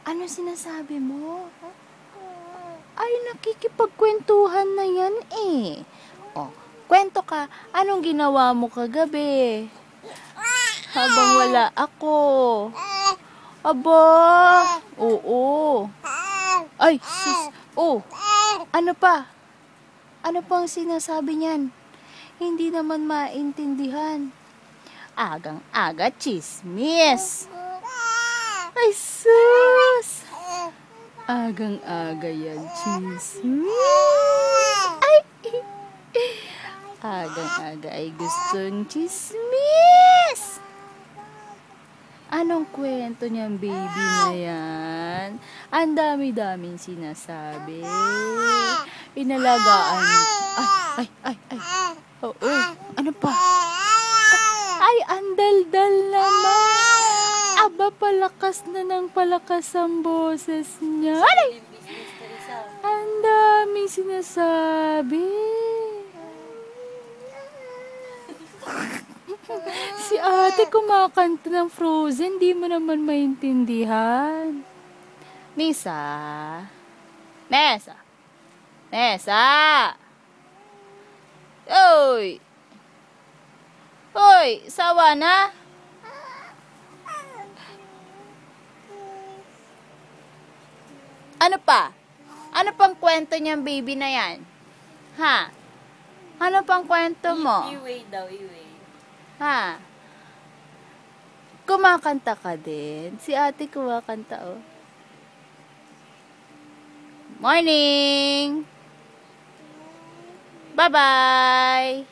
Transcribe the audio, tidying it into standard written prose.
Ano sinasabi mo? Ay, nakikipagkwentuhan na yan eh. Oh, kwento ka. Anong ginawa mo kagabi? Habang wala ako. Aba, oo. Ay, sus. Oh, ano pa? Ano pang sinasabi niyan? Hindi naman maintindihan. Agang-aga, chismis. Ay, sus. Agang-aga yan, chismis. Ay, agang-aga ay gustong chismis. Anong kwento niyang baby na yan? Ang dami-daming sinasabi. Inalagaan. Ay. Oo. Ano pa? Ay, andal-dal naman. Aba, palakas na ng palakas ang boses niya. Ay! Ang daming sinasabi. Si ate kumakanta ng Frozen, di mo naman maintindihan. Nesa! Hoy, sawa na? Ano pa? Ano pang kwento niyang baby na yan? Ha? Ano pang kwento mo? Iway daw, iway. Ha? Kumakanta ka din? Si ate kumakanta, oh. Morning! Bye-bye!